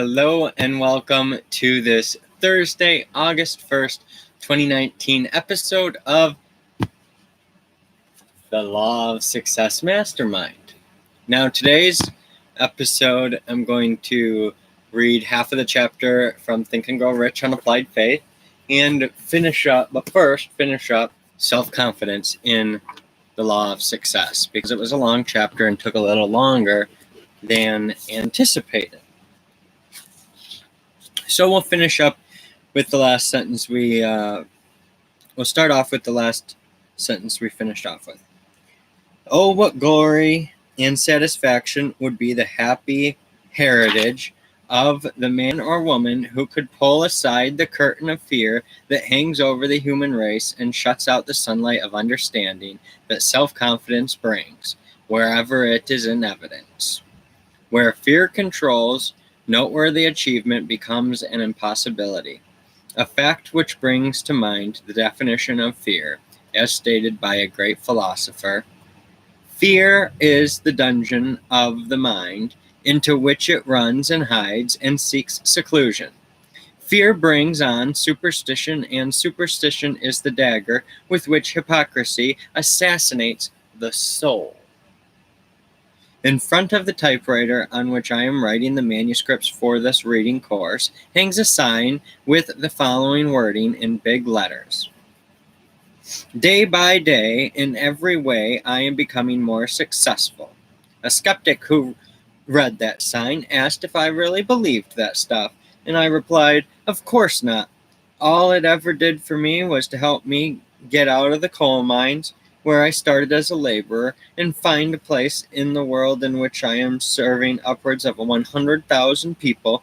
Hello and welcome to this Thursday, August 1st, 2019 episode of the Law of Success Mastermind. Now, today's episode, I'm going to read half of the chapter from Think and Grow Rich on Applied Faith and finish up self-confidence in the Law of Success because it was a long chapter and took a little longer than anticipated. So we'll finish up with the last sentence we'll start off with the last sentence we finished off with. Oh, what glory and satisfaction would be the happy heritage of the man or woman who could pull aside the curtain of fear that hangs over the human race and shuts out the sunlight of understanding that self-confidence brings, wherever it is in evidence. Where fear controls, noteworthy achievement becomes an impossibility, a fact which brings to mind the definition of fear, as stated by a great philosopher. Fear is the dungeon of the mind, into which it runs and hides and seeks seclusion. Fear brings on superstition, and superstition is the dagger with which hypocrisy assassinates the soul. In front of the typewriter on which I am writing the manuscripts for this reading course hangs a sign with the following wording in big letters. Day by day, in every way, I am becoming more successful. A skeptic who read that sign asked if I really believed that stuff, and I replied, of course not. All it ever did for me was to help me get out of the coal mines, where I started as a laborer, and find a place in the world in which I am serving upwards of 100,000 people,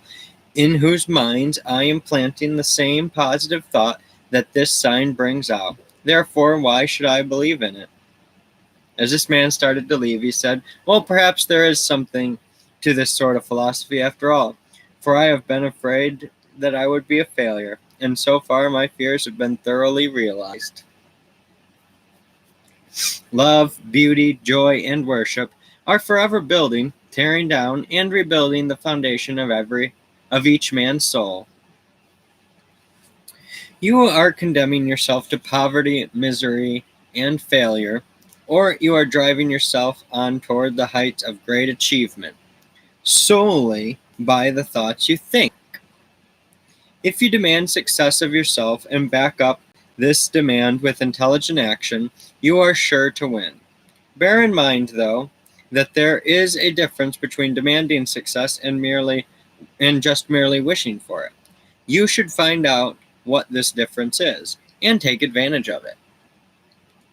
in whose minds I am planting the same positive thought that this sign brings out. Therefore, why should I believe in it? As this man started to leave, he said, well, perhaps there is something to this sort of philosophy after all, for I have been afraid that I would be a failure, and so far my fears have been thoroughly realized. Love, beauty, joy, and worship are forever building, tearing down, and rebuilding the foundation of each man's soul. You are condemning yourself to poverty, misery, and failure, or you are driving yourself on toward the heights of great achievement, solely by the thoughts you think. If you demand success of yourself and back up this demand with intelligent action, you are sure to win. Bear in mind, though, that there is a difference between demanding success and just merely wishing for it. You should find out what this difference is and take advantage of it.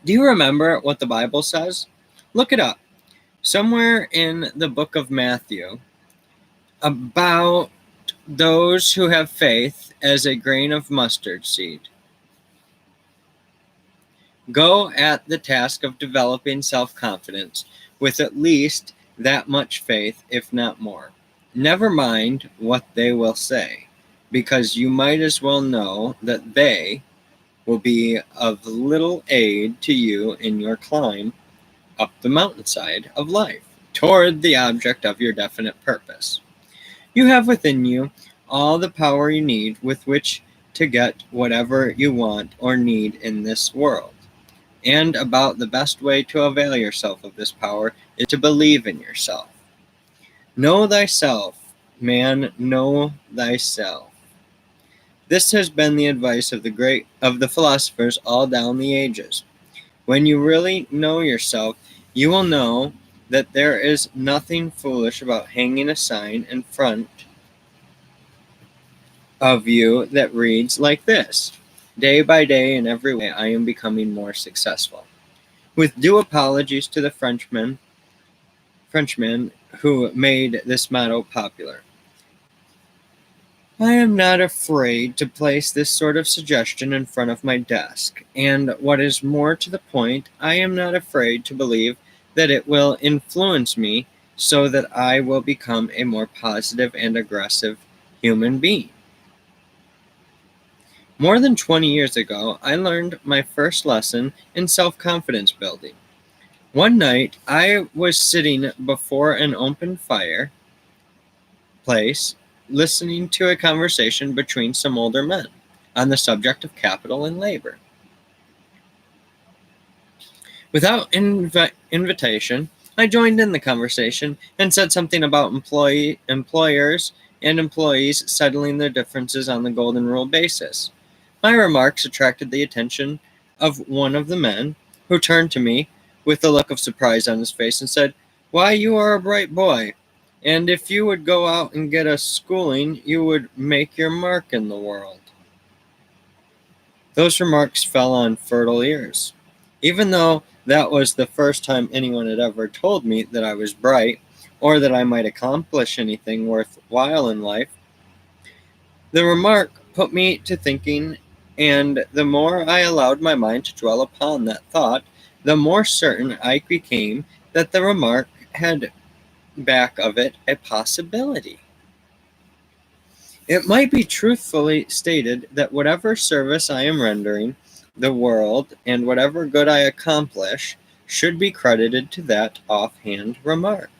Do you remember what the Bible says? Look it up. Somewhere in the book of Matthew, about those who have faith as a grain of mustard seed. Go at the task of developing self-confidence with at least that much faith, if not more. Never mind what they will say, because you might as well know that they will be of little aid to you in your climb up the mountainside of life toward the object of your definite purpose. You have within you all the power you need with which to get whatever you want or need in this world. And about the best way to avail yourself of this power is to believe in yourself. Know thyself, man, know thyself. This has been the advice of the philosophers all down the ages. When you really know yourself, you will know that there is nothing foolish about hanging a sign in front of you that reads like this. Day by day, in every way, I am becoming more successful. With due apologies to the Frenchman who made this motto popular. I am not afraid to place this sort of suggestion in front of my desk, and what is more to the point, I am not afraid to believe that it will influence me so that I will become a more positive and aggressive human being. More than 20 years ago, I learned my first lesson in self-confidence building. One night, I was sitting before an open fireplace listening to a conversation between some older men on the subject of capital and labor. Without invitation, I joined in the conversation and said something about employers and employees settling their differences on the Golden Rule basis. My remarks attracted the attention of one of the men, who turned to me with a look of surprise on his face and said, "Why, you are a bright boy, and if you would go out and get a schooling, you would make your mark in the world." Those remarks fell on fertile ears. Even though that was the first time anyone had ever told me that I was bright, or that I might accomplish anything worthwhile in life, the remark put me to thinking, and the more I allowed my mind to dwell upon that thought, the more certain I became that the remark had back of it a possibility. It might be truthfully stated that whatever service I am rendering the world and whatever good I accomplish should be credited to that offhand remark.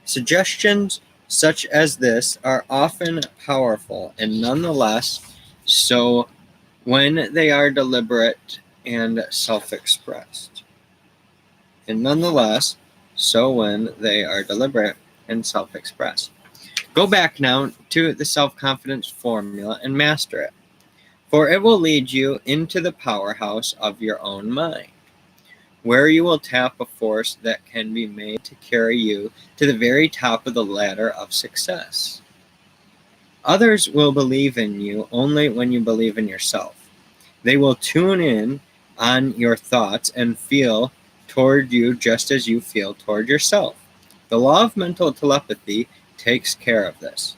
Suggestions such as this are often powerful, and nonetheless so when they are deliberate and self-expressed. Go back now to the self-confidence formula and master it, for it will lead you into the powerhouse of your own mind, where you will tap a force that can be made to carry you to the very top of the ladder of success. Others will believe in you only when you believe in yourself. They will tune in on your thoughts and feel toward you just as you feel toward yourself. The law of mental telepathy takes care of this.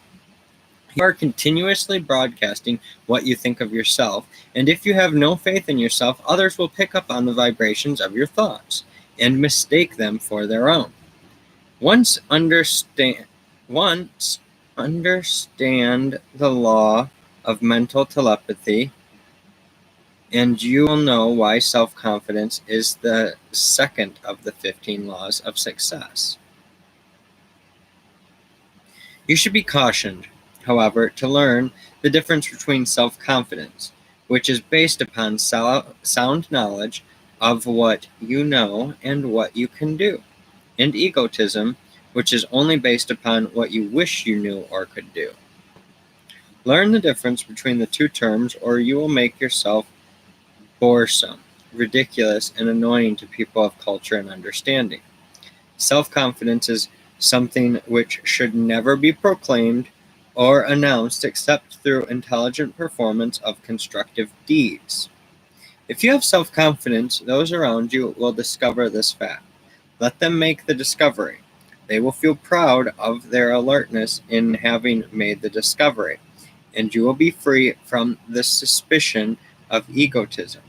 You are continuously broadcasting what you think of yourself, and if you have no faith in yourself, others will pick up on the vibrations of your thoughts and mistake them for their own. Once understand the law of mental telepathy, and you will know why self-confidence is the second of the 15 laws of success. You should be cautioned, however, to learn the difference between self-confidence, which is based upon sound knowledge of what you know and what you can do, and egotism, which is only based upon what you wish you knew or could do. Learn the difference between the two terms, or you will make yourself boresome, ridiculous, and annoying to people of culture and understanding. Self-confidence is something which should never be proclaimed or announced except through intelligent performance of constructive deeds. If you have self-confidence, those around you will discover this fact. Let them make the discovery. They will feel proud of their alertness in having made the discovery, and you will be free from the suspicion of egotism.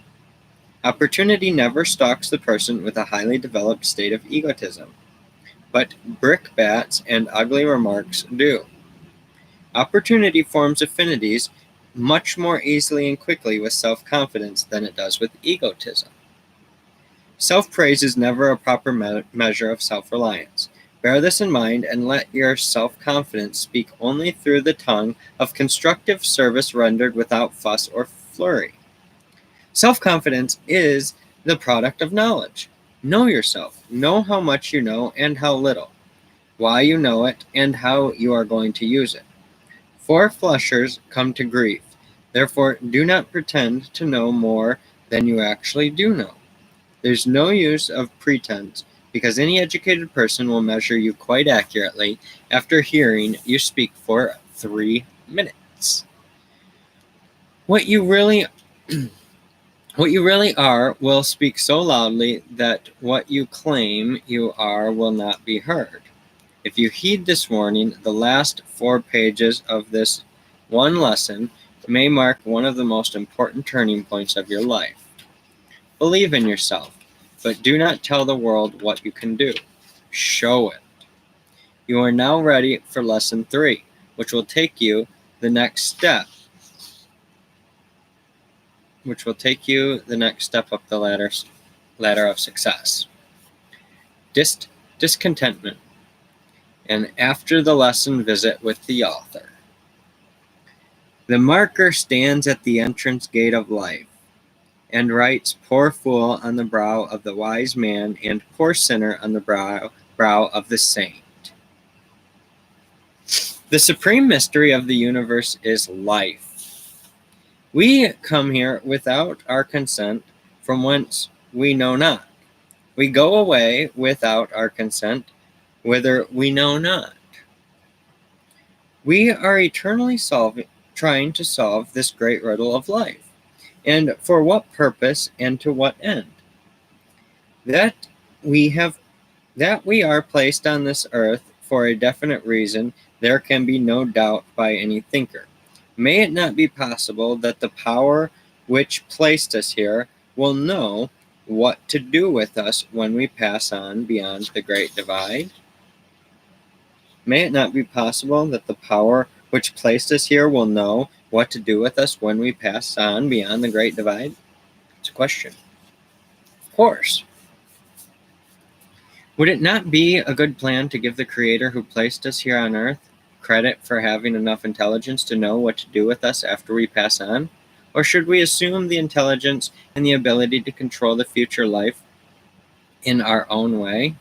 Opportunity never stalks the person with a highly developed state of egotism, but brickbats and ugly remarks do. Opportunity forms affinities much more easily and quickly with self-confidence than it does with egotism. Self-praise is never a proper measure of self-reliance. Bear this in mind and let your self-confidence speak only through the tongue of constructive service rendered without fuss or flurry. Self-confidence is the product of knowledge. Know yourself. Know how much you know and how little, why you know it, and how you are going to use it. Four-flushers come to grief. Therefore, do not pretend to know more than you actually do know. There's no use of pretense, because any educated person will measure you quite accurately after hearing you speak for 3 minutes. What you really are will speak so loudly that what you claim you are will not be heard. If you heed this warning, the last 4 pages of this one lesson may mark one of the most important turning points of your life. Believe in yourself, but do not tell the world what you can do. Show it. You are now ready for lesson 3, which will take you the next step. Up the ladder of success. Discontentment. And after the lesson, visit with the author. The marker stands at the entrance gate of life, and writes poor fool on the brow of the wise man, and poor sinner on the brow of the saint. The supreme mystery of the universe is life. We come here without our consent, from whence we know not. We go away without our consent, whither we know not. We are eternally trying to solve this great riddle of life. And for what purpose and to what end? That we are placed on this earth for a definite reason, there can be no doubt by any thinker. May it not be possible that the power which placed us here will know what to do with us when we pass on beyond the great divide? May it not be possible that the power which placed us here will know what to do with us when we pass on beyond the great divide? It's a question. Of course. Would it not be a good plan to give the Creator who placed us here on earth credit for having enough intelligence to know what to do with us after we pass on? Or should we assume the intelligence and the ability to control the future life in our own way?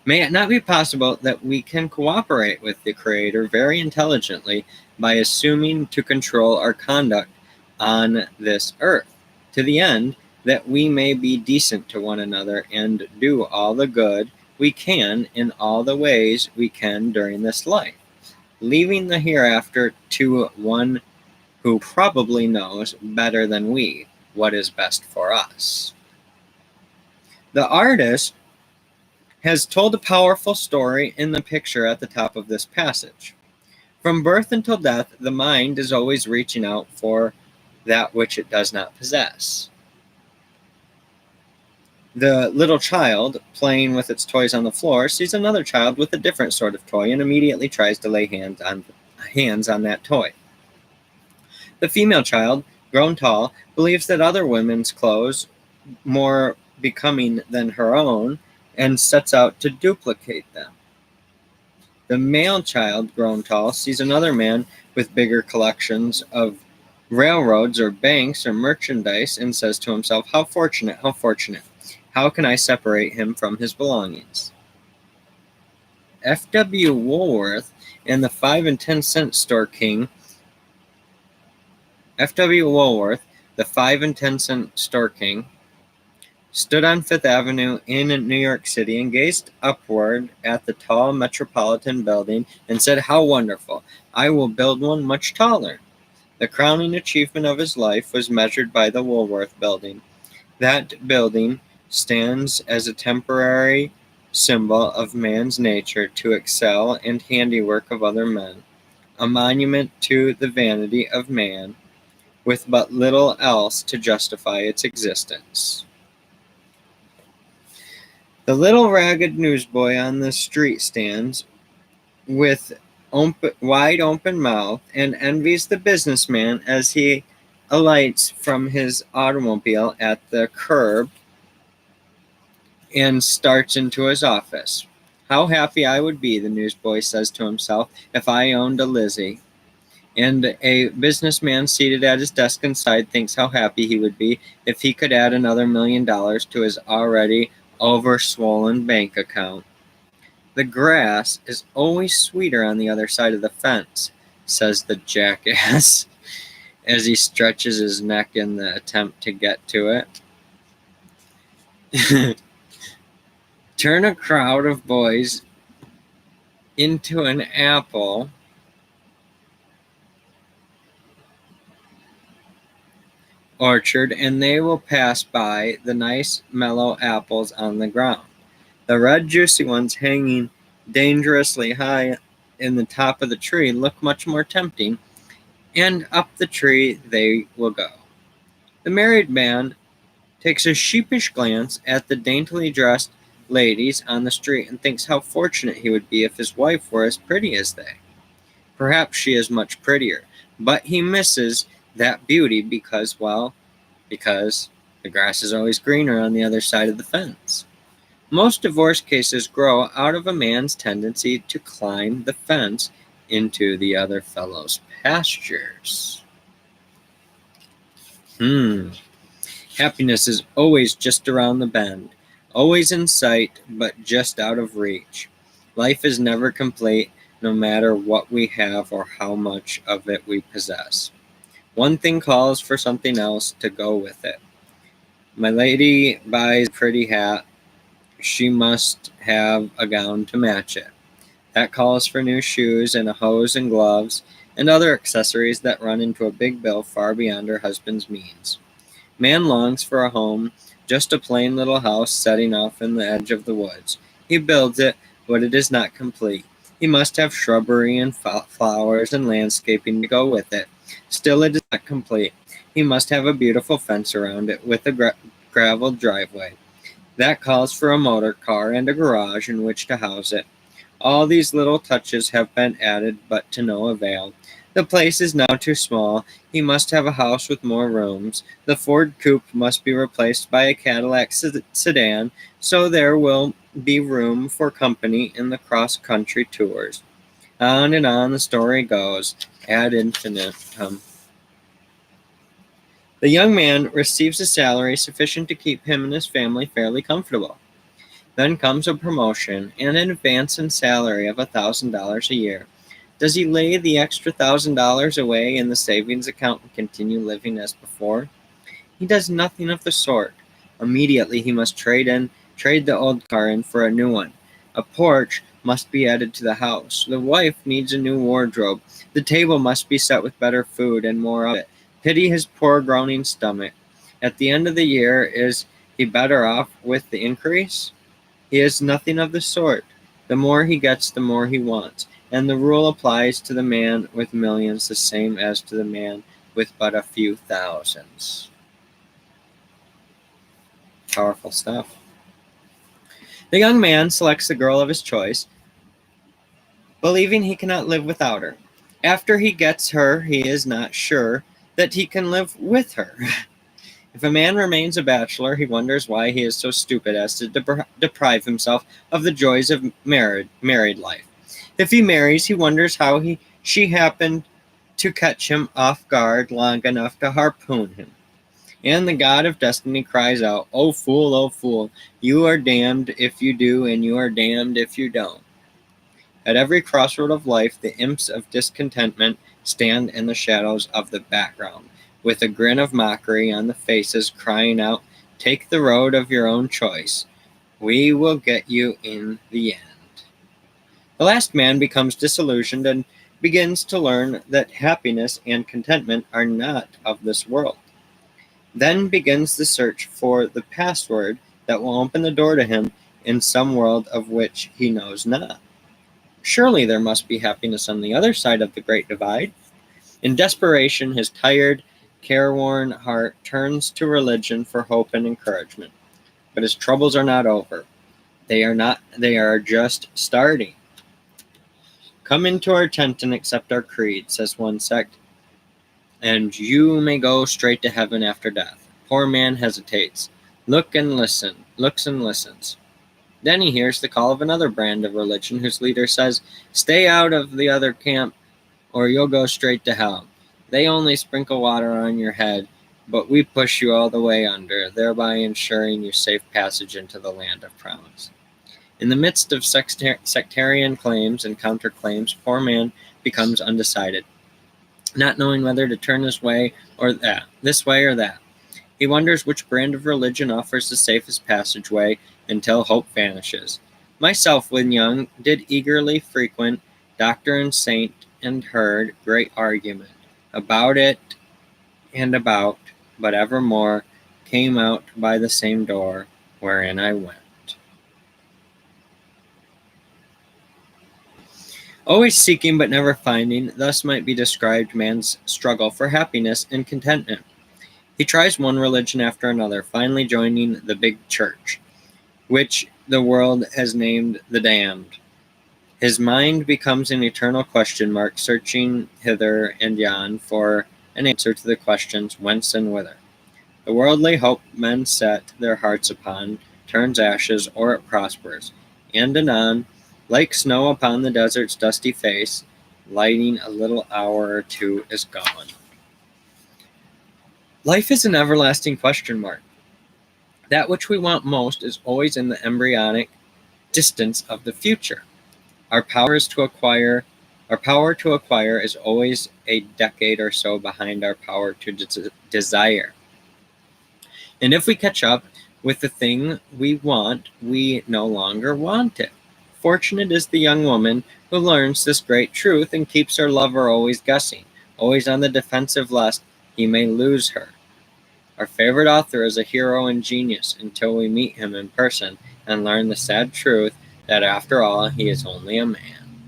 May it not be possible that we can cooperate with the Creator very intelligently by assuming to control our conduct on this earth, to the end that we may be decent to one another and do all the good we can in all the ways we can during this life, leaving the hereafter to one who probably knows better than we what is best for us. The artist has told a powerful story in the picture at the top of this passage. From birth until death, the mind is always reaching out for that which it does not possess. The little child, playing with its toys on the floor, sees another child with a different sort of toy and immediately tries to lay hands on that toy. The female child, grown tall, believes that other women's clothes more becoming than her own, and sets out to duplicate them. The male child, grown tall, sees another man with bigger collections of railroads or banks or merchandise and says to himself, how fortunate, how fortunate. How can I separate him from his belongings? F.W. Woolworth and the 5 and 10 cent store king, F.W. Woolworth, the 5 and 10 cent store king, stood on Fifth Avenue in New York City and gazed upward at the tall Metropolitan building and said, how wonderful! I will build one much taller. The crowning achievement of his life was measured by the Woolworth Building. That building stands as a temporary symbol of man's nature to excel and handiwork of other men, a monument to the vanity of man, with but little else to justify its existence. The little ragged newsboy on the street stands with wide open mouth and envies the businessman as he alights from his automobile at the curb and starts into his office. How happy I would be, the newsboy says to himself, if I owned a Lizzie. And a businessman seated at his desk inside thinks how happy he would be if he could add another $1 million to his already over-swollen bank account. The grass is always sweeter on the other side of the fence, says the jackass, as he stretches his neck in the attempt to get to it. Turn a crowd of boys into an apple orchard, and they will pass by the nice mellow apples on the ground. The red juicy ones hanging dangerously high in the top of the tree look much more tempting, and up the tree they will go. The married man takes a sheepish glance at the daintily dressed ladies on the street and thinks how fortunate he would be if his wife were as pretty as they. Perhaps she is much prettier, but he misses that beauty because the grass is always greener on the other side of the fence. Most divorce cases grow out of a man's tendency to climb the fence into the other fellow's pastures. Happiness is always just around the bend, always in sight, but just out of reach. Life is never complete, no matter what we have or how much of it we possess. One thing calls for something else to go with it. My lady buys a pretty hat. She must have a gown to match it. That calls for new shoes and a hose and gloves and other accessories that run into a big bill far beyond her husband's means. Man longs for a home, just a plain little house setting off in the edge of the woods. He builds it, but it is not complete. He must have shrubbery and flowers and landscaping to go with it. Still, it is not complete. He must have a beautiful fence around it with a graveled driveway. That calls for a motor car and a garage in which to house it. All these little touches have been added, but to no avail. The place is now too small. He must have a house with more rooms. The Ford coupe must be replaced by a Cadillac sedan, so there will be room for company in the cross-country tours. On and on the story goes, ad infinitum. The young man receives a salary sufficient to keep him and his family fairly comfortable. Then comes a promotion and an advance in salary of $1,000 a year. Does he lay the extra $1,000 away in the savings account and continue living as before? He does nothing of the sort. Immediately he must trade the old car in for a new one. A porch must be added to the house. The wife needs a new wardrobe. The table must be set with better food and more of it. Pity his poor groaning stomach. At the end of the year, is he better off with the increase? He is nothing of the sort. The more he gets, the more he wants. And the rule applies to the man with millions the same as to the man with but a few thousands. Powerful stuff. The young man selects the girl of his choice, believing he cannot live without her. After he gets her, he is not sure that he can live with her. If a man remains a bachelor, he wonders why he is so stupid as to deprive himself of the joys of married life. If he marries, he wonders how she happened to catch him off guard long enough to harpoon him. And the god of destiny cries out, "O fool, you are damned if you do, and you are damned if you don't." At every crossroad of life, the imps of discontentment stand in the shadows of the background, with a grin of mockery on the faces, crying out, "Take the road of your own choice. We will get you in the end." The last man becomes disillusioned and begins to learn that happiness and contentment are not of this world. Then begins the search for the password that will open the door to him in some world of which he knows not. Surely there must be happiness on the other side of the great divide. In desperation, his tired, careworn heart turns to religion for hope and encouragement. But his troubles are not over. They are just starting. "Come into our tent and accept our creed," says one sect, "and you may go straight to heaven after death." Poor man hesitates, looks and listens. Then he hears the call of another brand of religion whose leader says, "Stay out of the other camp or you'll go straight to hell. They only sprinkle water on your head, but we push you all the way under, thereby ensuring you safe passage into the land of promise." In the midst of sectarian claims and counterclaims, poor man becomes undecided, not knowing whether to turn this way or that. He wonders which brand of religion offers the safest passageway until hope vanishes. Myself, when young, did eagerly frequent doctor and saint, and heard great argument about it and about, but evermore came out by the same door wherein I went. Always seeking but never finding, thus might be described man's struggle for happiness and contentment. He tries one religion after another, finally joining the big church, which the world has named the damned. His mind becomes an eternal question mark, searching hither and yon for an answer to the questions whence and whither. The worldly hope men set their hearts upon turns ashes or it prospers, and anon, like snow upon the desert's dusty face, lighting a little hour or two is gone. Life is an everlasting question mark. That which we want most is always in the embryonic distance of the future. Our power to acquire is always a decade or so behind our power to desire. And if we catch up with the thing we want, we no longer want it. Fortunate is the young woman who learns this great truth and keeps her lover always guessing, always on the defensive lest he may lose her. Our favorite author is a hero and genius until we meet him in person and learn the sad truth that after all he is only a man.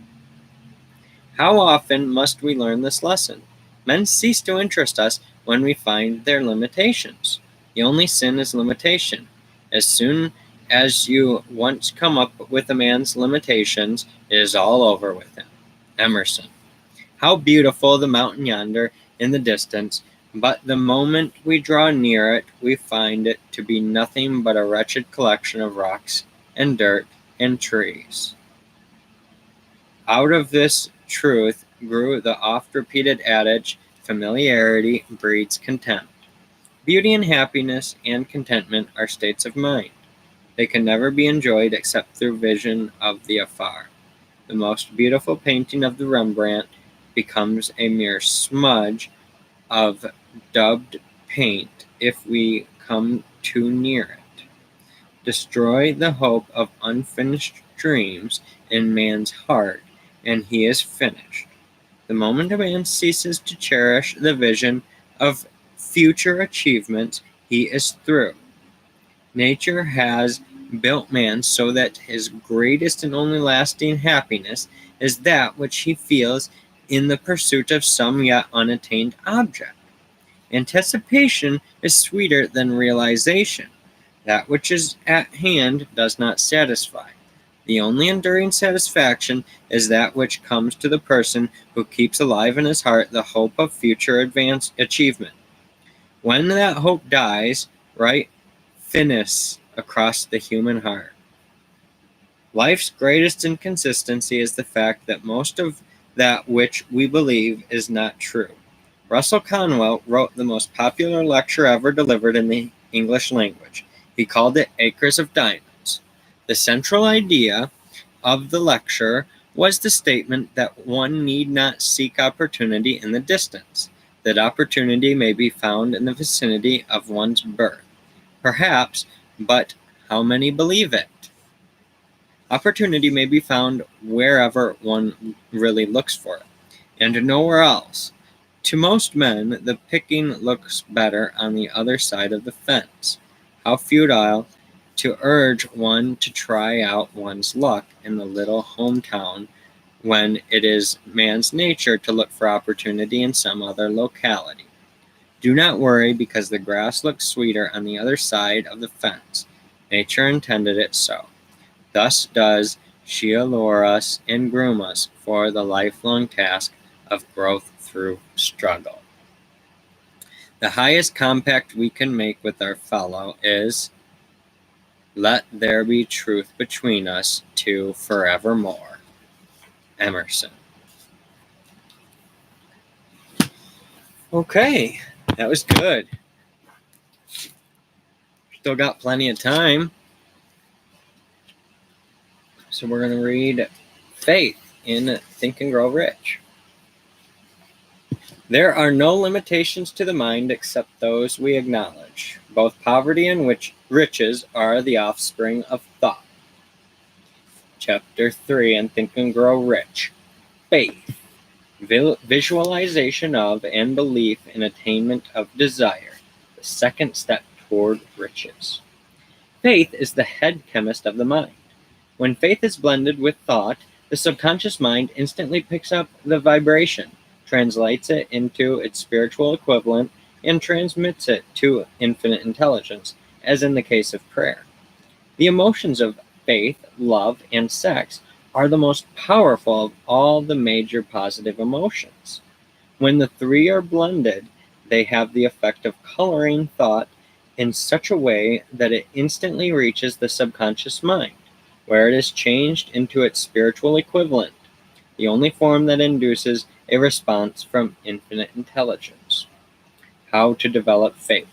How often must we learn this lesson? Men cease to interest us when we find their limitations. The only sin is limitation. As soon as you once come up with a man's limitations, it is all over with him. Emerson. How beautiful the mountain yonder in the distance, but the moment we draw near it, we find it to be nothing but a wretched collection of rocks and dirt and trees. Out of this truth grew the oft-repeated adage, familiarity breeds contempt. Beauty and happiness and contentment are states of mind. They can never be enjoyed except through vision of the afar. The most beautiful painting of the Rembrandt becomes a mere smudge of dubbed paint if we come too near it. Destroy the hope of unfinished dreams in man's heart, and he is finished. The moment a man ceases to cherish the vision of future achievements, he is through. Nature has built man so that his greatest and only lasting happiness is that which he feels in the pursuit of some yet unattained object. Anticipation is sweeter than realization. That which is at hand does not satisfy. The only enduring satisfaction is that which comes to the person who keeps alive in his heart the hope of future achievement. When that hope dies, right finis across the human heart. Life's greatest inconsistency is the fact that most of that which we believe is not true. Russell Conwell wrote the most popular lecture ever delivered in the English language. He called it Acres of Diamonds. The central idea of the lecture was the statement that one need not seek opportunity in the distance, that opportunity may be found in the vicinity of one's birth. Perhaps, but how many believe it? Opportunity may be found wherever one really looks for it, and nowhere else. To most men, the picking looks better on the other side of the fence. How futile to urge one to try out one's luck in the little hometown when it is man's nature to look for opportunity in some other locality. Do not worry because the grass looks sweeter on the other side of the fence. Nature intended it so. Thus does she allure us and groom us for the lifelong task of growth through struggle. The highest compact we can make with our fellow is, let there be truth between us two forevermore. Emerson. Okay, that was good. Still got plenty of time. So we're going to read Faith in Think and Grow Rich. There are no limitations to the mind except those we acknowledge. Both poverty and riches are the offspring of thought. Chapter 3 in Think and Grow Rich. Faith. Visualization of and belief in attainment of desire. The second step toward riches. Faith is the head chemist of the mind. When faith is blended with thought, the subconscious mind instantly picks up the vibration, translates it into its spiritual equivalent, and transmits it to infinite intelligence, as in the case of prayer. The emotions of faith, love, and sex are the most powerful of all the major positive emotions. When the three are blended, they have the effect of coloring thought in such a way that it instantly reaches the subconscious mind, where it is changed into its spiritual equivalent. the only form that induces a response from infinite intelligence. How to develop faith.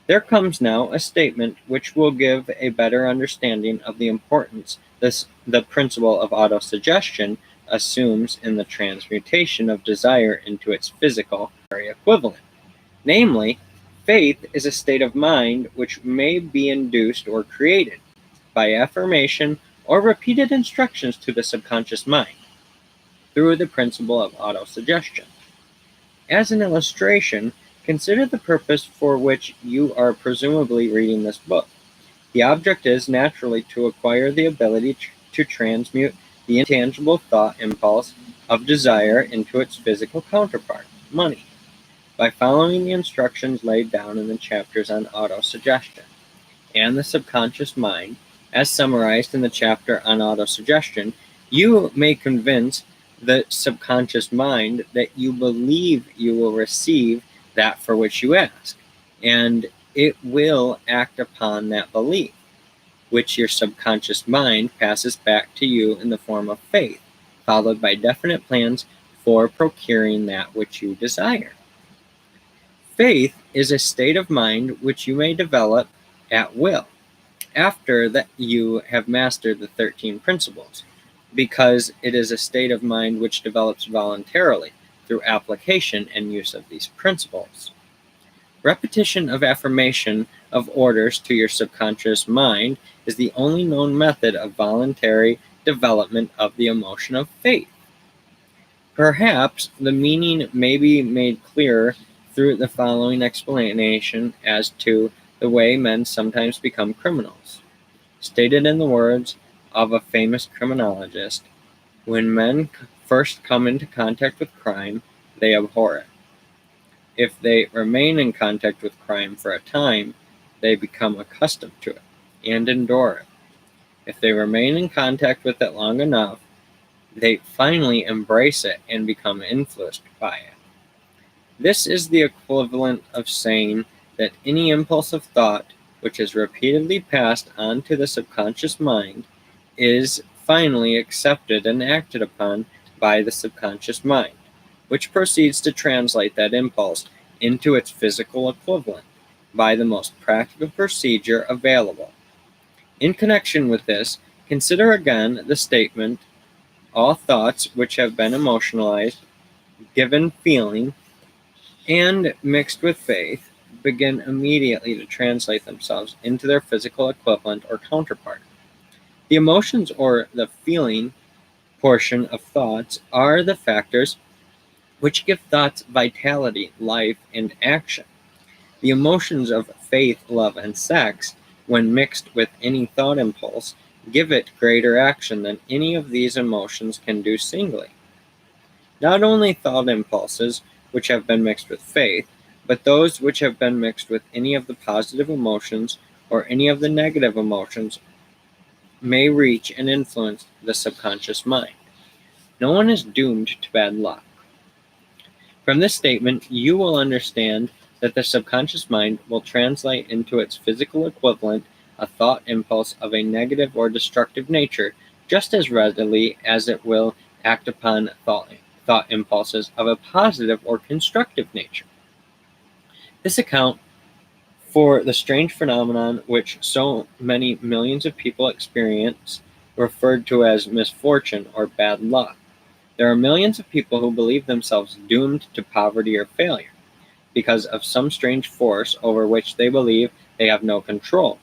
There comes now a statement which will give a better understanding of the importance the principle of autosuggestion assumes in the transmutation of desire into its physical equivalent. Namely, faith is a state of mind which may be induced or created by affirmation or repeated instructions to the subconscious mind through the principle of autosuggestion. As an illustration, consider the purpose for which you are presumably reading this book. The object is naturally to acquire the ability to transmute the intangible thought impulse of desire into its physical counterpart, money, by following the instructions laid down in the chapters on autosuggestion and the subconscious mind, as summarized in the chapter on autosuggestion. You may convince the subconscious mind that you believe you will receive that for which you ask, and it will act upon that belief, which your subconscious mind passes back to you in the form of faith, followed by definite plans for procuring that which you desire. Faith is a state of mind which you may develop at will, after that you have mastered the 13 principles, because it is a state of mind which develops voluntarily through application and use of these principles. Repetition of affirmation of orders to your subconscious mind is the only known method of voluntary development of the emotion of faith. Perhaps the meaning may be made clearer through the following explanation as to the way men sometimes become criminals. Stated in the words of a famous criminologist, when men first come into contact with crime, they abhor it. If they remain in contact with crime for a time, they become accustomed to it and endure it. If they remain in contact with it long enough, they finally embrace it and become influenced by it. This is the equivalent of saying that any impulse of thought which is repeatedly passed on to the subconscious mind is finally accepted and acted upon by the subconscious mind, which proceeds to translate that impulse into its physical equivalent by the most practical procedure available. In connection with this, consider again the statement, all thoughts which have been emotionalized, given feeling, and mixed with faith, begin immediately to translate themselves into their physical equivalent or counterpart. The emotions or the feeling portion of thoughts are the factors which give thoughts vitality, life, and action. The emotions of faith, love, and sex, when mixed with any thought impulse, give it greater action than any of these emotions can do singly. Not only thought impulses which have been mixed with faith, but those which have been mixed with any of the positive emotions or any of the negative emotions may reach and influence the subconscious mind. No one is doomed to bad luck. From this statement, you will understand that the subconscious mind will translate into its physical equivalent a thought impulse of a negative or destructive nature just as readily as it will act upon thought impulses of a positive or constructive nature. This account for the strange phenomenon which so many millions of people experience, referred to as misfortune or bad luck. There are millions of people who believe themselves doomed to poverty or failure because of some strange force over which they believe they have no control.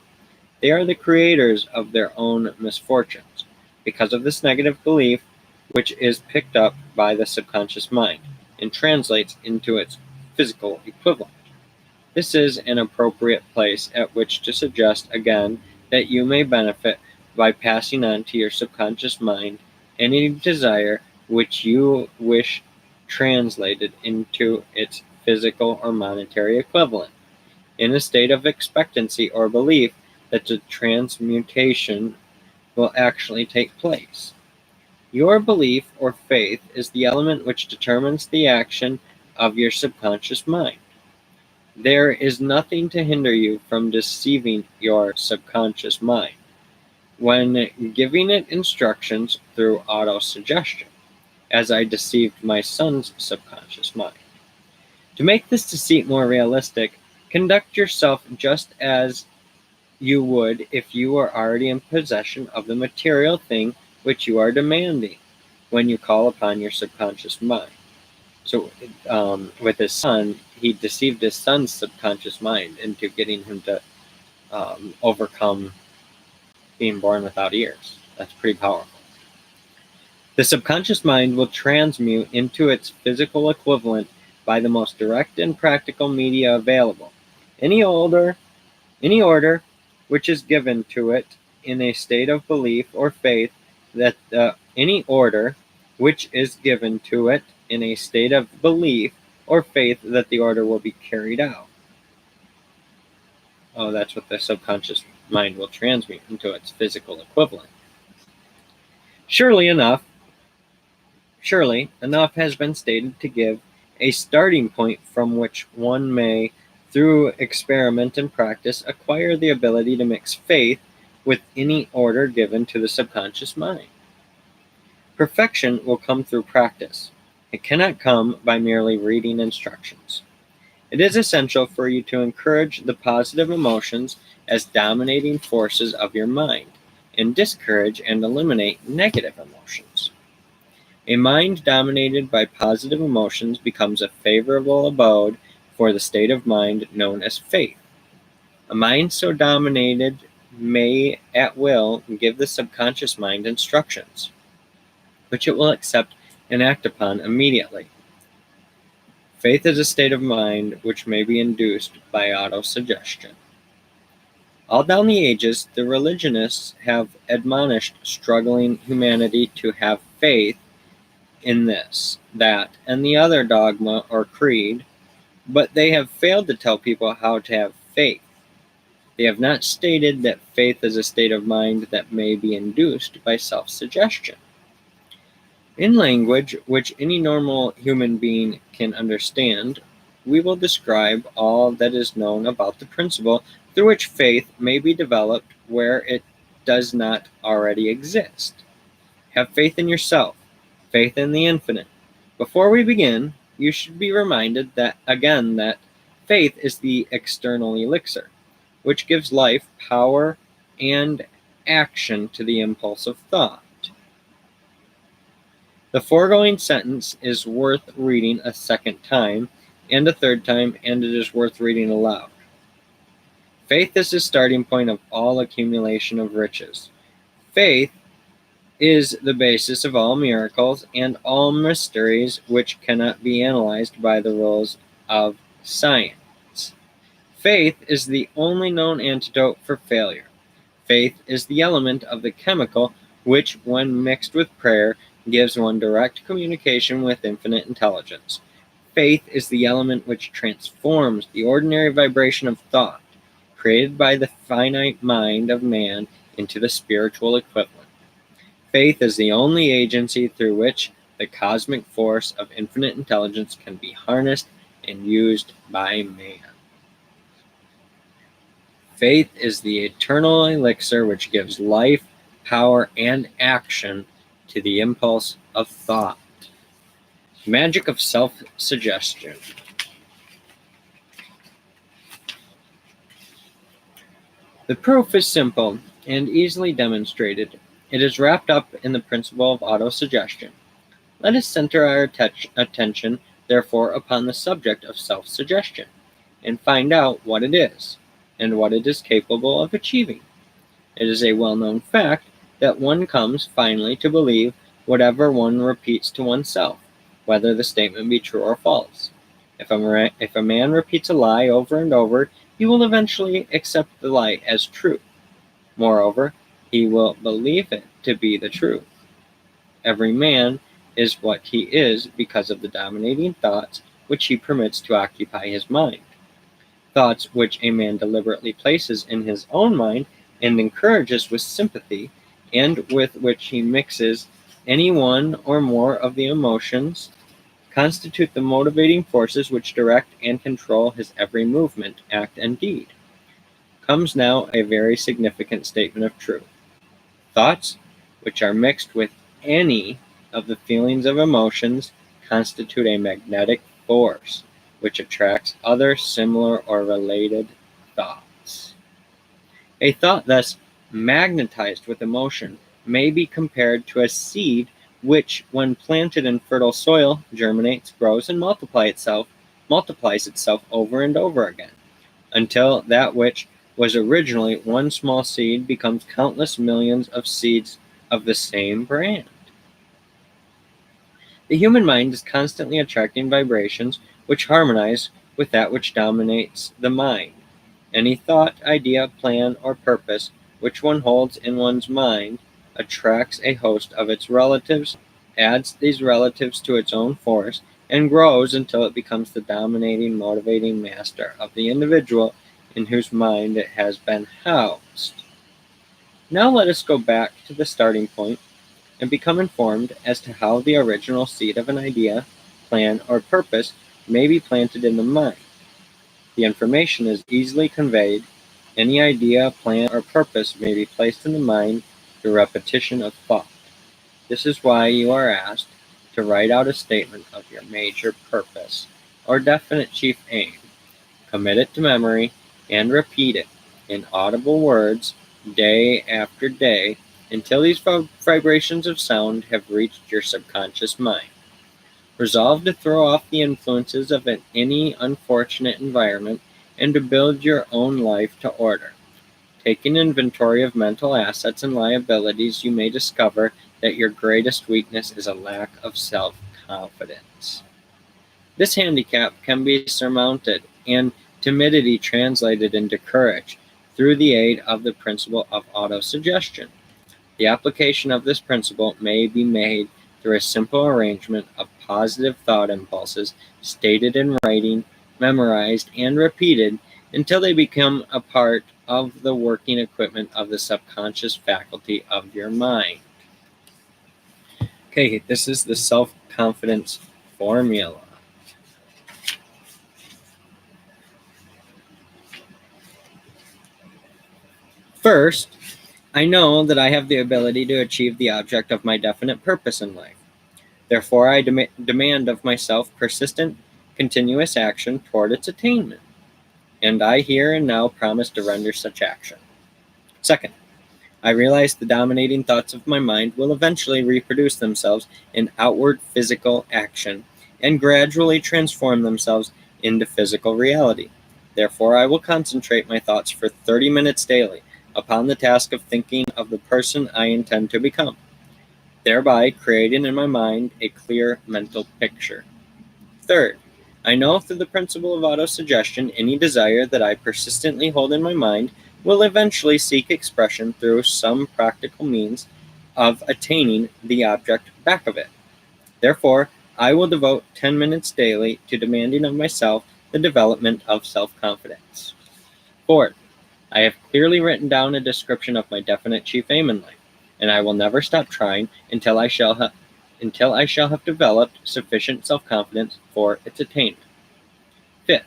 They are the creators of their own misfortunes because of this negative belief, which is picked up by the subconscious mind and translates into its physical equivalent. This is an appropriate place at which to suggest again that you may benefit by passing on to your subconscious mind any desire which you wish translated into its physical or monetary equivalent, in a state of expectancy or belief that the transmutation will actually take place. Your belief or faith is the element which determines the action of your subconscious mind. There is nothing to hinder you from deceiving your subconscious mind when giving it instructions through autosuggestion. as I deceived my son's subconscious mind. To make this deceit more realistic, conduct yourself just as you would if you were already in possession of the material thing which you are demanding when you call upon your subconscious mind. So, with his son, he deceived his son's subconscious mind into getting him to overcome being born without ears. That's pretty powerful. The subconscious mind will transmute into its physical equivalent by the most direct and practical media available. Any order which is given to it in a state of belief or faith that any order which is given to it in a state of belief or faith that the order will be carried out. Oh, that's what the subconscious mind will transmute into its physical equivalent. Surely enough has been stated to give a starting point from which one may, through experiment and practice, acquire the ability to mix faith with any order given to the subconscious mind. Perfection will come through practice. It cannot come by merely reading instructions. It is essential for you to encourage the positive emotions as dominating forces of your mind, and discourage and eliminate negative emotions. A mind dominated by positive emotions becomes a favorable abode for the state of mind known as faith. A mind so dominated may at will give the subconscious mind instructions, which it will accept and act upon immediately. Faith is a state of mind which may be induced by autosuggestion. All down the ages, the religionists have admonished struggling humanity to have faith in this, that, and the other dogma or creed, but they have failed to tell people how to have faith. They have not stated that faith is a state of mind that may be induced by self-suggestion. In language which any normal human being can understand, we will describe all that is known about the principle through which faith may be developed where it does not already exist. Have faith in yourself, faith in the infinite. Before we begin, you should be reminded that faith is the external elixir, which gives life, power, and action to the impulse of thought. The foregoing sentence is worth reading a second time, and a third time, and it is worth reading aloud. Faith is the starting point of all accumulation of riches. Faith is the basis of all miracles and all mysteries which cannot be analyzed by the rules of science. Faith is the only known antidote for failure. Faith is the element of the chemical which, when mixed with prayer, gives one direct communication with infinite intelligence. Faith is the element which transforms the ordinary vibration of thought, created by the finite mind of man, into the spiritual equivalent. Faith is the only agency through which the cosmic force of infinite intelligence can be harnessed and used by man. Faith is the eternal elixir which gives life, power, and action to the impulse of thought. Magic of self-suggestion. The proof is simple and easily demonstrated. It is wrapped up in the principle of autosuggestion. Let us center our attention, therefore, upon the subject of self-suggestion, and find out what it is, and what it is capable of achieving. It is a well-known fact that one comes finally to believe whatever one repeats to oneself, whether the statement be true or false. If a man repeats a lie over and over, he will eventually accept the lie as true. Moreover, he will believe it to be the truth. Every man is what he is because of the dominating thoughts which he permits to occupy his mind. Thoughts which a man deliberately places in his own mind and encourages with sympathy, and with which he mixes any one or more of the emotions, constitute the motivating forces which direct and control his every movement, act, and deed. Comes now a very significant statement of truth. Thoughts which are mixed with any of the feelings of emotions constitute a magnetic force, which attracts other similar or related thoughts. A thought thus magnetized with emotion may be compared to a seed which, when planted in fertile soil, germinates, grows, and multiplies itself over and over again, until that which was originally one small seed becomes countless millions of seeds of the same brand. The human mind is constantly attracting vibrations which harmonize with that which dominates the mind. Any thought, idea, plan, or purpose which one holds in one's mind attracts a host of its relatives, adds these relatives to its own force, and grows until it becomes the dominating, motivating master of the individual in whose mind it has been housed. Now let us go back to the starting point and become informed as to how the original seed of an idea, plan, or purpose may be planted in the mind. The information is easily conveyed. Any idea, plan, or purpose may be placed in the mind through repetition of thought. This is why you are asked to write out a statement of your major purpose or definite chief aim, commit it to memory, and repeat it in audible words day after day until these vibrations of sound have reached your subconscious mind. Resolve to throw off the influences of any unfortunate environment and to build your own life to order. Taking inventory of mental assets and liabilities, you may discover that your greatest weakness is a lack of self-confidence. This handicap can be surmounted and timidity translated into courage through the aid of the principle of autosuggestion. The application of this principle may be made through a simple arrangement of positive thought impulses stated in writing, memorized, and repeated until they become a part of the working equipment of the subconscious faculty of your mind. Okay, this is the self-confidence formula. First, I know that I have the ability to achieve the object of my definite purpose in life. Therefore, I demand of myself persistent, continuous action toward its attainment, and I here and now promise to render such action. Second, I realize the dominating thoughts of my mind will eventually reproduce themselves in outward physical action and gradually transform themselves into physical reality. Therefore, I will concentrate my thoughts for 30 minutes daily upon the task of thinking of the person I intend to become, thereby creating in my mind a clear mental picture. Third, I know through the principle of autosuggestion any desire that I persistently hold in my mind will eventually seek expression through some practical means of attaining the object back of it. Therefore, I will devote 10 minutes daily to demanding of myself the development of self-confidence. Fourth, I have clearly written down a description of my definite chief aim in life, and I will never stop trying until I shall have developed sufficient self-confidence for its attainment. Fifth,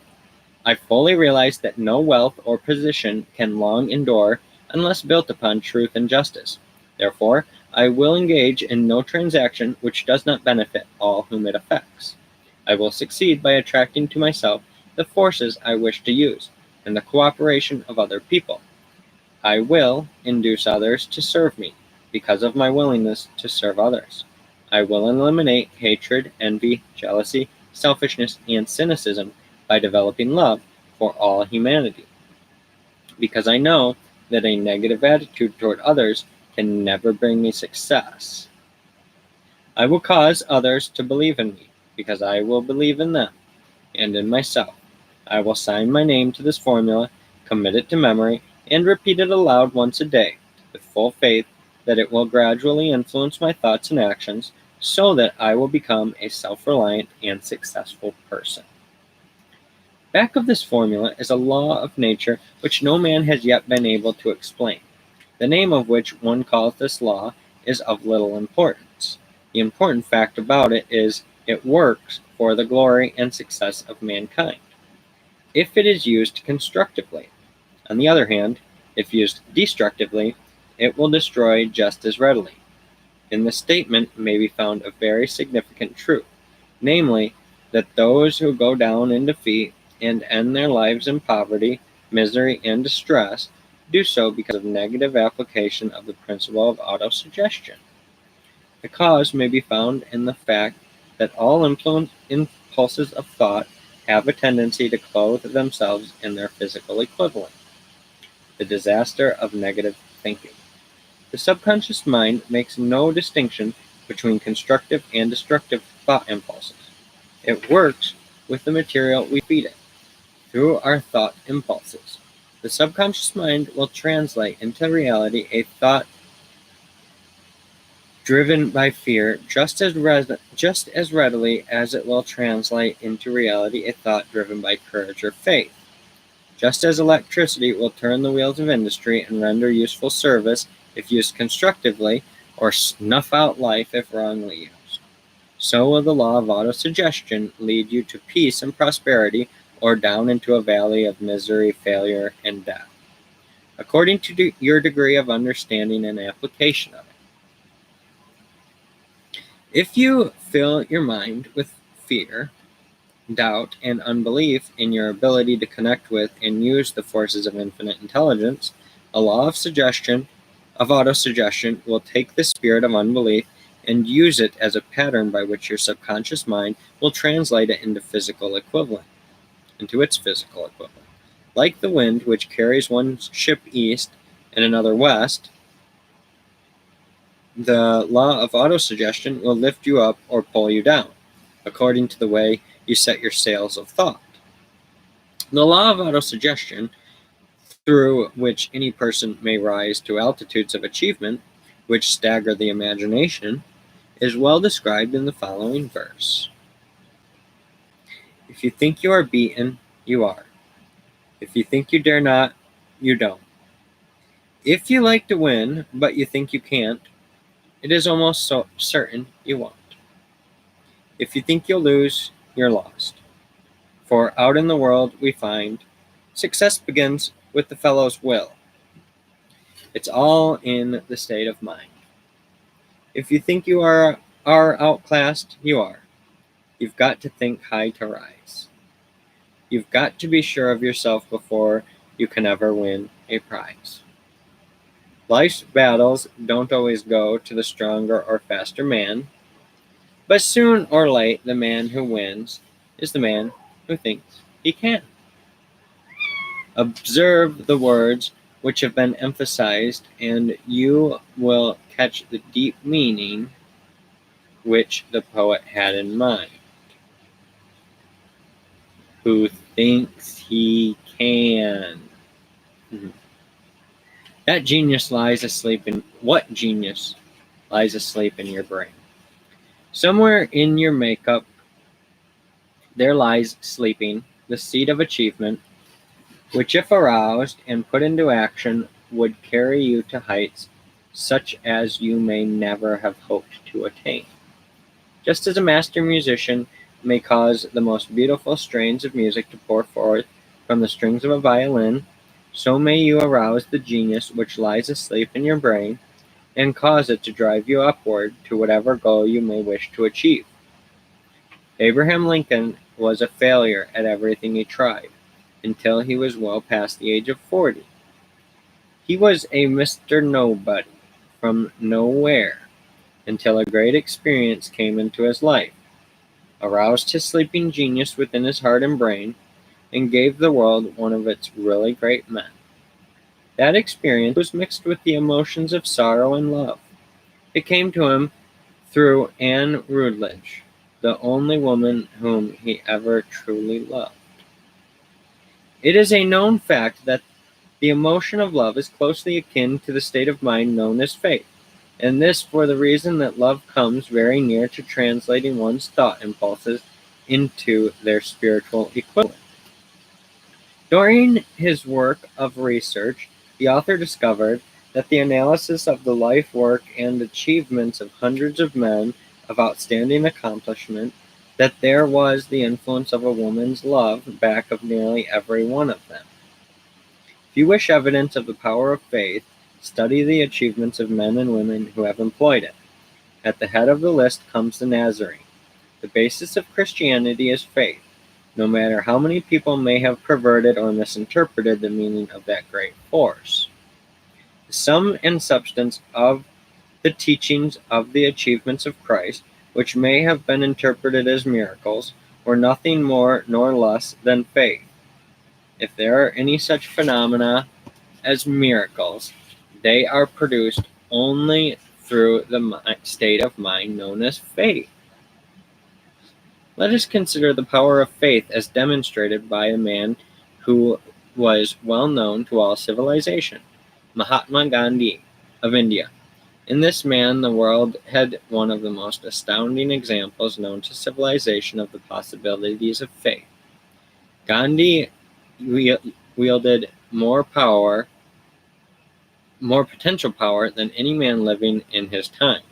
I fully realize that no wealth or position can long endure unless built upon truth and justice. Therefore, I will engage in no transaction which does not benefit all whom it affects. I will succeed by attracting to myself the forces I wish to use and the cooperation of other people. I will induce others to serve me because of my willingness to serve others. I will eliminate hatred, envy, jealousy, selfishness, and cynicism by developing love for all humanity, because I know that a negative attitude toward others can never bring me success. I will cause others to believe in me, because I will believe in them and in myself. I will sign my name to this formula, commit it to memory, and repeat it aloud once a day, with full faith that it will gradually influence my thoughts and actions so that I will become a self-reliant and successful person. Back of this formula is a law of nature which no man has yet been able to explain. The name of which one calls this law is of little importance. The important fact about it is it works for the glory and success of mankind, if it is used constructively. On the other hand, if used destructively, it will destroy just as readily. In this statement may be found a very significant truth, namely, that those who go down in defeat and end their lives in poverty, misery, and distress do so because of negative application of the principle of autosuggestion. The cause may be found in the fact that all impulses of thought have a tendency to clothe themselves in their physical equivalent. The disaster of negative thinking. The subconscious mind makes no distinction between constructive and destructive thought impulses. It works with the material we feed it, through our thought impulses. The subconscious mind will translate into reality a thought driven by fear just as readily as it will translate into reality a thought driven by courage or faith. Just as electricity will turn the wheels of industry and render useful service if used constructively, or snuff out life if wrongly used, so will the law of autosuggestion lead you to peace and prosperity, or down into a valley of misery, failure, and death, according to your degree of understanding and application of it. If you fill your mind with fear, doubt, and unbelief in your ability to connect with and use the forces of infinite intelligence, a law of autosuggestion will take the spirit of unbelief and use it as a pattern by which your subconscious mind will translate it into its physical equivalent. Like the wind which carries one ship east and another west, the law of autosuggestion will lift you up or pull you down, according to the way you set your sails of thought. The law of autosuggestion, through which any person may rise to altitudes of achievement which stagger the imagination, is well described in the following verse. If you think you are beaten, you are. If you think you dare not, you don't. If you like to win, but you think you can't, it is almost certain you won't. If you think you'll lose, you're lost. For out in the world we find success begins with the fellow's will. It's all in the state of mind. If you think you are outclassed, you are. You've got to think high to rise. You've got to be sure of yourself before you can ever win a prize. Life's battles don't always go to the stronger or faster man, but soon or late the man who wins is the man who thinks he can. Observe the words which have been emphasized, and you will catch the deep meaning which the poet had in mind. Who thinks he can? What genius lies asleep in your brain? Somewhere in your makeup there lies sleeping the seed of achievement, which if aroused and put into action would carry you to heights such as you may never have hoped to attain. Just as a master musician may cause the most beautiful strains of music to pour forth from the strings of a violin, so may you arouse the genius which lies asleep in your brain and cause it to drive you upward to whatever goal you may wish to achieve. Abraham Lincoln was a failure at everything he tried until he was well past the age of 40. He was a Mr. Nobody from nowhere until a great experience came into his life, aroused his sleeping genius within his heart and brain, and gave the world one of its really great men. That experience was mixed with the emotions of sorrow and love. It came to him through Anne Rutledge, the only woman whom he ever truly loved. It is a known fact that the emotion of love is closely akin to the state of mind known as faith, and this for the reason that love comes very near to translating one's thought impulses into their spiritual equivalent. During his work of research, the author discovered that the analysis of the life work and achievements of hundreds of men of outstanding accomplishment, that there was the influence of a woman's love back of nearly every one of them. If you wish evidence of the power of faith, study the achievements of men and women who have employed it. At the head of the list comes the Nazarene. The basis of Christianity is faith, no matter how many people may have perverted or misinterpreted the meaning of that great force. The sum and substance of the teachings of the achievements of Christ, which may have been interpreted as miracles, were nothing more nor less than faith. If there are any such phenomena as miracles, they are produced only through the state of mind known as faith. Let us consider the power of faith as demonstrated by a man who was well known to all civilization, Mahatma Gandhi of India. In this man, the world had one of the most astounding examples known to civilization of the possibilities of faith. Gandhi wielded more potential power than any man living in his time.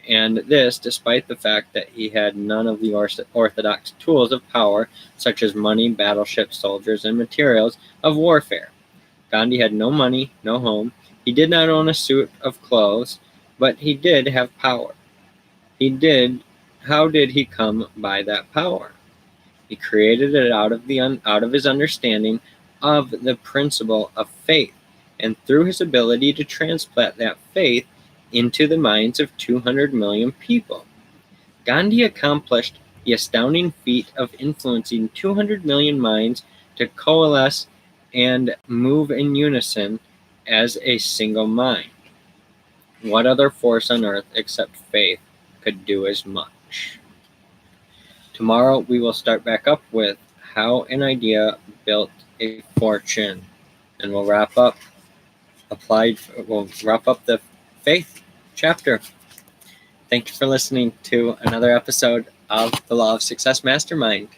And this despite the fact that he had none of the orthodox tools of power, such as money, battleships, soldiers, and materials of warfare. Gandhi had no money, no home. He did not own a suit of clothes, but he did have power. How did he come by that power? He created it out of his understanding of the principle of faith, and through his ability to transplant that faith into the minds of 200 million people. Gandhi accomplished the astounding feat of influencing 200 million minds to coalesce and move in unison as a single mind. What other force on earth except faith could do as much? Tomorrow we will start back up with how an idea built a fortune, and we'll wrap up the faith chapter. Thank you for listening to another episode of the Law of Success Mastermind.